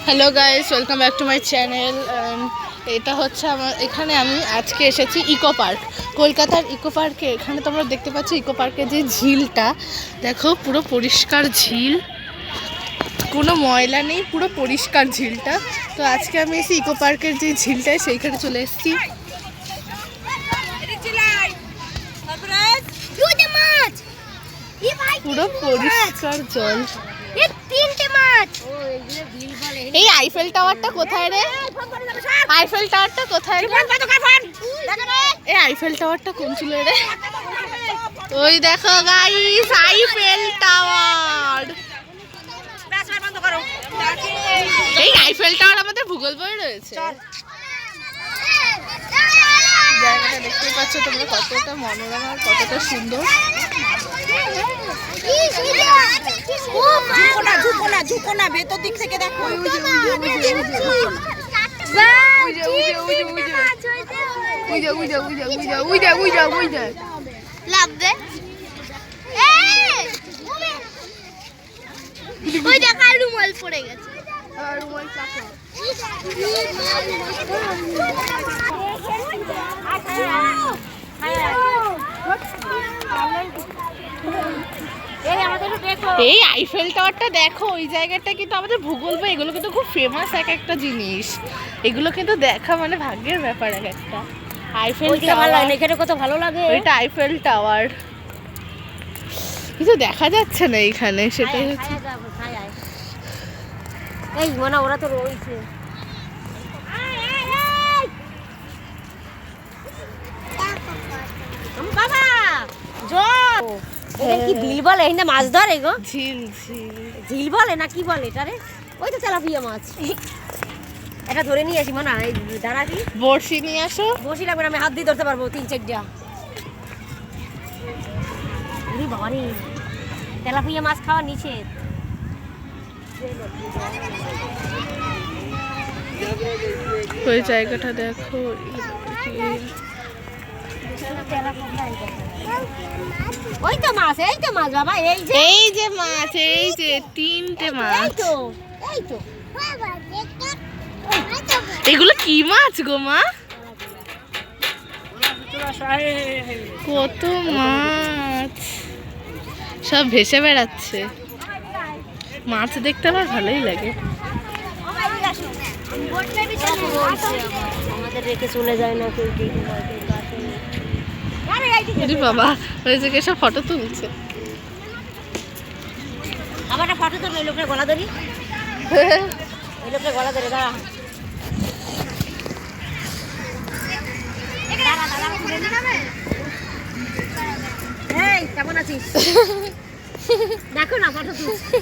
Hello guys, welcome back to my channel. এটা হচ্ছে এখানে আমি আজকে এসেছি ইকো পার্ক, কলকাতার ইকো পার্কে। এখানে তোমরা দেখতে পাচ্ছ ইকো পার্কে যে ঝিলটা, দেখো পুরো পরিষ্কার ঝিল, কোনো ময়লা নেই, পুরো পরিষ্কার ঝিলটা। তো আজকে আমি এসে ইকো পার্কের যে ঝিলটায় সেইখানে চলে এসেছি। পুরো পরিষ্কার জল। এই আইফেল টাওয়ারটা কোথায় রে? আইফেল টাওয়ারটা কোথায় রে? এই আইফেল টাওয়ারটা কোন ছিল রে? ওই দেখো গাইস, আইফেল টাওয়ার। এই আইফেল টাওয়ার আমাদের ভূগোল বই রয়েছে। জায়গাটা দেখতে পাচ্ছ তোমরা, কতটা মনোরম আর কতটা সুন্দর। ভেতর দিক থেকে দেখো, লাভ দে। ওই দেখা রুমাল পড়ে গেছে। এই আইফেল টাওয়ারটা দেখো, ওই জায়গাটা কিন্তু আমাদের ভূগোল বই, এগুলো কিন্তু খুব ফেমাস এক একটা জিনিস। এগুলো কিন্তু দেখা মানে ভাগ্যের ব্যাপার এক একটা। আইফেল টাওয়ার এখানে কত ভালো লাগে। ওইটা আইফেল টাওয়ার, কিছু দেখা যাচ্ছে না এইখানে, সেটাই হচ্ছে। এই মনে ওরা তো রয়েছে। বাবা জল, এটা কি ঝিল বলে? এখানে মাছ ধরে গো? ঝিল ঝিল ঝিল বলে না কি বলে এটারে? ওই তো তেলাপিয়া মাছ। এটা ধরে নিয়ে আসি মনে হয়। দাঁড়া, কি বড়শি নিয়ে আসো। বসি লাগবে না, আমি হাত দিয়ে ধরতে পারবো 3-4টা। বাবা রে, তেলাপিয়া মাছ খাওয়া নিষেধ। ওই জায়গাটা দেখো, ওই তো মাছ, এই তো মাছ বাবা, এই যে এই যে মাছ, এই যে 3টে মাছ। এই তো এগুলো কি মাছ গো মা? কত মাছ সব ভেসে বেড়াচ্ছে। মাছ দেখতে আমার ভালোই লাগে। আমাদের রেখে চলে যায় না কেউ। বাবা ওই জায়গায় সব ফটো তুলছে। আমার একটা ফটো তুলবে, ওই লোকের গলা ধরি, ওই লোকের গলা ধরে। দাঁড়া এই কেমন আছিস? দেখো না ফটো তুলছে।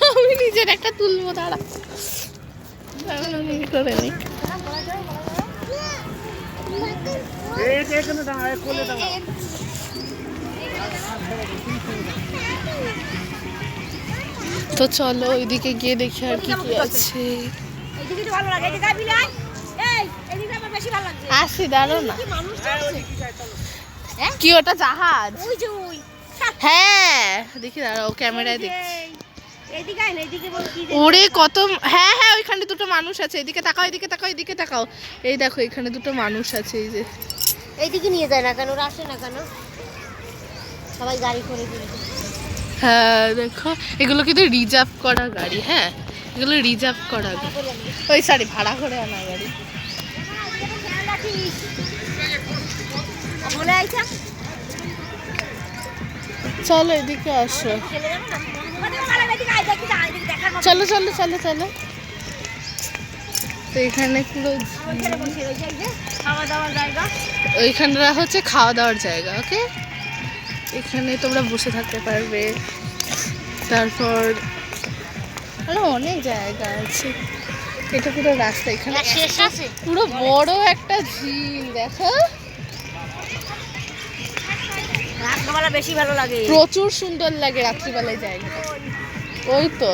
আমি নিজের একটা তুলবো, দাঁড়া করে নি। তো চলো ওইদিকে গিয়ে দেখি আর কি কি আছে। আসি, দাঁড়ো না। কি ওটা জাহাজ? হ্যাঁ দেখি, দাঁড়াও ক্যামেরায় দেখছি। ওরে কত, হ্যাঁ হ্যাঁ ওইখানে দুটো মানুষ আছে। এদিকে তাকাও, এদিকে তাকাও, এদিকে তাকাও। এই দেখো এখানে দুটো মানুষ আছে। এই যে এইদিকে নিয়ে যায় না কেন? ওরা আসে না কেন? সবাই গাড়ি করে দিয়ে। হ্যাঁ দেখো, এগুলো কিন্তু রিজার্ভ করা গাড়ি। হ্যাঁ এগুলো রিজার্ভ করা গাড়ি, ওই সরি ভাড়া করে আনা গাড়ি। বলে আইছা চলো এদিকে আসো, চলো চলো চলো চলো। তো এখানে পুরো খাওয়া দাওয়ার জায়গা, ওইখানটা হচ্ছে খাওয়া দাওয়ার জায়গা। ওকে, এখানে তোমরা বসে থাকতে পারবে। তারপর আরো অনেক জায়গা আছে। এটা পুরো রাস্তা, এখানে পুরো বড় একটা ঝিল দেখো। রাত্রিবেলা বেশি ভালো লাগে, প্রচুর সুন্দর লাগে রাত্রিবেলায় জায়গাটা। ওই তো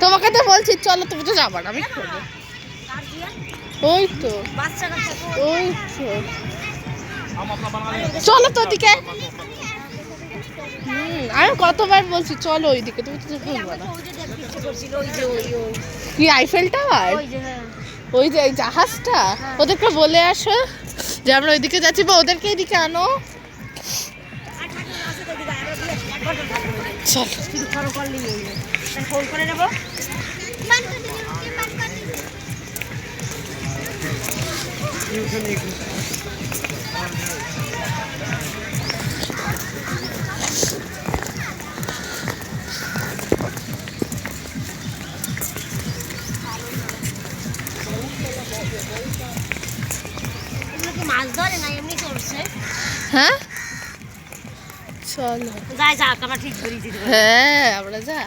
তোমাকে তো বলছি চলো, তুমি তো যাবা না, আমি করবো। ওই তো বাচ্চা ওই তো চলো তো ওদিকে। আমি কতবার বলছি চলো ওইদিকে, তুমি তো শুনবে না। কি আইফেল টাওয়ার? ওই যে এই জাহাজটা, ওদেরকে বলে আসো যে আমরা ওইদিকে যাচ্ছি, বা ওদেরকে এদিকে আনো। চলো ফোন করে নেবো। মাছ ধরে না, এমনি করছে। হ্যাঁ চলো। যাই যাক, আমরা ঠিক করেছি। হ্যাঁ আমরা যা।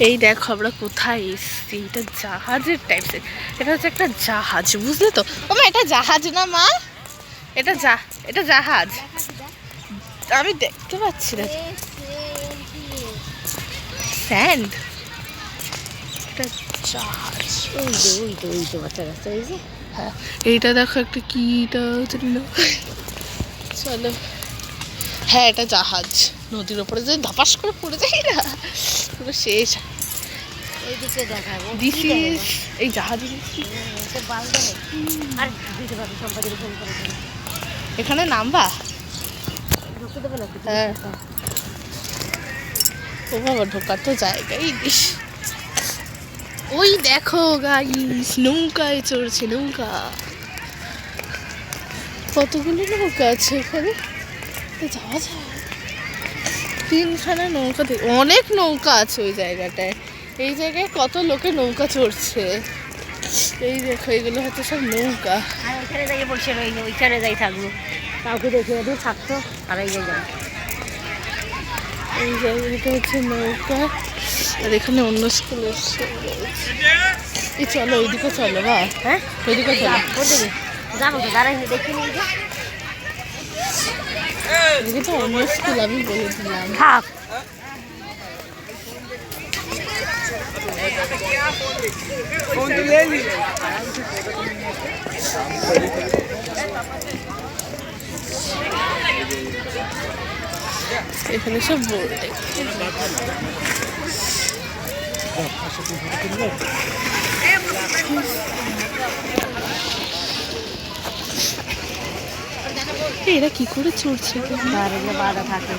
এই দেখো আমরা কোথায় এসছি, এটা জাহাজের টাইপসের। এটা হচ্ছে একটা জাহাজ, বুঝলে তো? ও মা, এটা জাহাজ না মা? এটা জাহাজ। আমি দেখতে পাচ্ছি না। স্যান্ড। এটা জাহাজ। ওই তো বাচ্চা কাচ্চা, এই যে। হ্যাঁ এইটা দেখো একটা কিটা ছিল। চলো। হ্যাঁ এটা জাহাজ, নদীর ওপরে যে ধাপাস করে পড়ে যায় না, পুরো শেষ। এইদিকে দেখাবো। দিস ইজ এই জাহাজ। আর দিতে পারবো, সম্পাদিত ফোন করে দেবো। এখানে নামবা? ঢুকতে দেবে না? হ্যাঁ। ও বাবা, ঢোকার তো জায়গাই নেই। ওই দেখো গাইস, নৌকায় চড়ছে, নৌকা। কতগুলো নৌকা আছে এখানে, যাওয়া যায়। 3খানা নৌকা, অনেক নৌকা আছে ওই জায়গাটায়। এই জায়গায় কত লোকে নৌকা চড়ছে। এই দেখো, এগুলো হচ্ছে সব নৌকা। আর ওইখানে যাই বসে রই, ওইখানে যাই থাকবো, কাউকে দেখে দূর থাকতো আর এই যাই যাবো। এই জায়গাটা হচ্ছে নৌকা, আর এখানে অন্য স্কুলের এই চলো ওইদিকে চলো বা। হ্যাঁ ওইদিকে চলো। ওদিকে যাবো তো, দাঁড়াই দেখি নিয়ে যা। এদিকে তো অন্য স্কুল, আমি বলে দিলাম। থাক। এখানে সব বোর্ড। এরা কি করে চড়ছে? বাধা থাকে।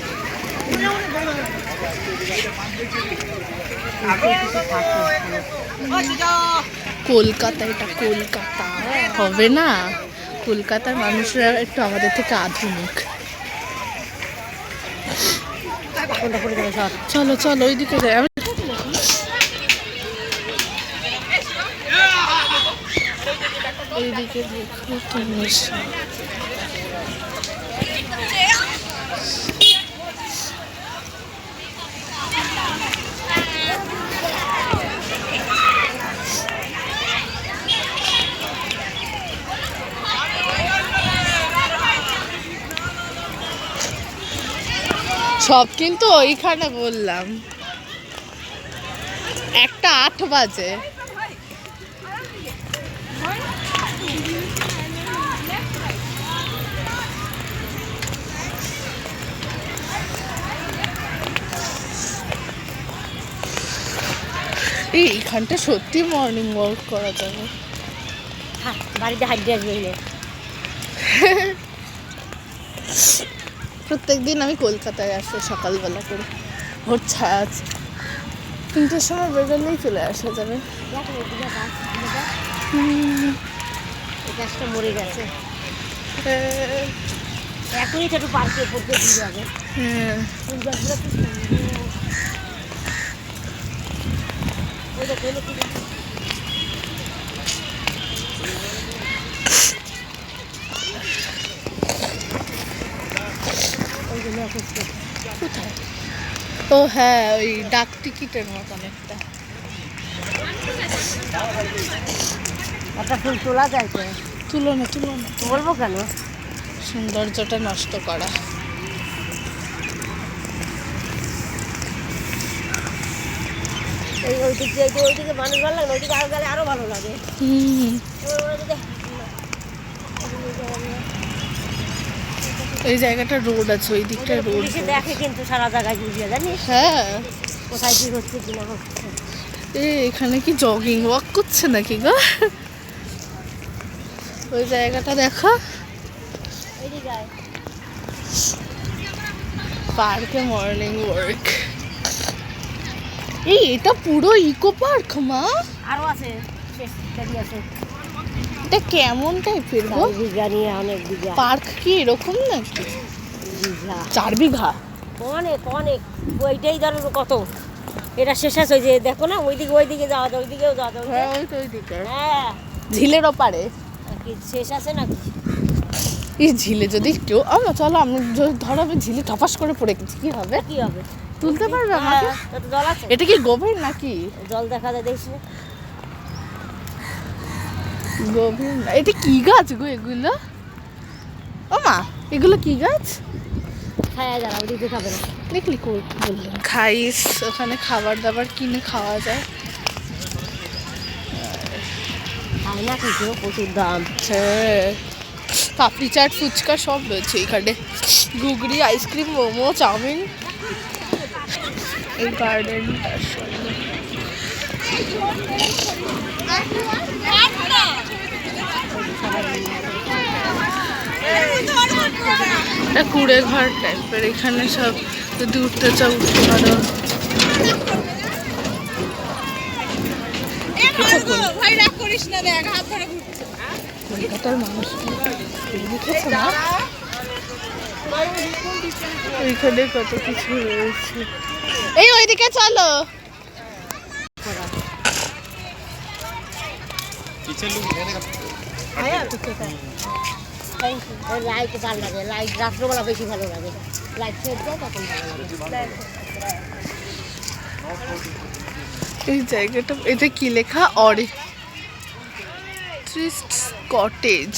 কলকাতা, এটা কলকাতা হবে না? কলকাতার মানুষরা একটু আমাদের থেকে আধুনিক। চলো চলো ওইদিকে যাই। আমি এইদিকে দেখো তোমার। সব কিন্তু ওইখানে বললাম, 1:08 বাজে। এইখানটা সত্যি মর্নিং ওয়াক করা যাবে। বাড়িতে হাঁটতে আসবে। প্রত্যেকদিন আমি কলকাতায় আসি সকালবেলা করে, ভোর 3টের সময় বেরোলেই চলে আসা যাবে। গাছটা মরে গেছে, এখনই তো একটু পার্কে পড়তে দিয়ে যাবে। হ্যাঁ ফুল গাছগুলো খুব সুন্দর। ওই দেখো কি কোথায়? ও হ্যাঁ, ওই ডাক টিকিটের মতন একটা। একটা ফুল তোলা যায় তো? তুলো না, তুলো না, বলবো কেন? সৌন্দর্যটা নষ্ট করা। এই ওইদিকে মানুষ ভালো লাগে না, ওইদিকে আরো গেলে আরো ভালো লাগে। এই জায়গাটা রোড আছে, ওই দিকটা রোড। পুলিশে দেখে কিন্তু সারা জায়গায় ঘুরিয়ে, জানিস হ্যাঁ, কোথায় কি হচ্ছে কি না হচ্ছে। এখানে কি জগিং ওয়াক করছে নাকি গো? ওই জায়গাটা দেখো, এইদিকে আয়। পার্কে মর্নিং ওয়ার্ক। এটা পুরো ইকো পার্ক মা? আরো আছে, শেষ দেরি আছে। এটা কেমন টাইপের গো? 4 বিঘা নিয়ে অনেক বিঘা। পার্ক কি এরকম নাকি? বিঘা 4 বিঘা? অনেক অনেক। ওইটাই ধরো কত, এটা শেষ আছে। ওই যে দেখো না, ওইদিকে যাওয়া যায়, ওইদিকেও যাওয়া যায়। হ্যাঁ, ওই তো ওইদিকে হ্যাঁ, ঝিলের ওপারে। কি শেষ আছে নাকি? এই ঝিলে যদি কেউ চলো, আমি ধরো আমি ঝিলে টপাস করে পড়ে গেছি, কি হবে? কি হবে? তুলতে পারবে আমাকে? হ্যাঁ, তাতে জল আছে। এটা কি গভীর নাকি? জল দেখা যায়, দেখিস না? গভীর না। এটা কি গাছ গো এগুলো? ও মা, এগুলো কি গাছ? খায়া যারা ওদিকে খাবে না। দেখলি কই বললেন খাইস, ওখানে খাবার দাবার কিনে খাওয়া যায়। খায় না কিছু, প্রচুর দাম। হ্যাঁ, পাপড়ি চাট, ফুচকা সব রয়েছে এখানে। ঘুগড়ি, আইসক্রিম, মোমো, চাউমিন। এই গার্ডেনটা এটা কুড়ে ঘর টাইপের। এখানে সব যদি উঠতে চাও উঠতে পারো। কলকাতার মানুষ দেখেছো না? ওইখানে কত কিছু রয়েছে। এই ওইদিকে চলো। লাইট ভালো লাগে, লাইট রাত্রবেলা বেশি ভালো লাগে। লাইট ছেড়ে দেয় তখন ভালো লাগে। এই জায়গাটা, এটা কি লেখা? ট্রিস্ট কটেজ।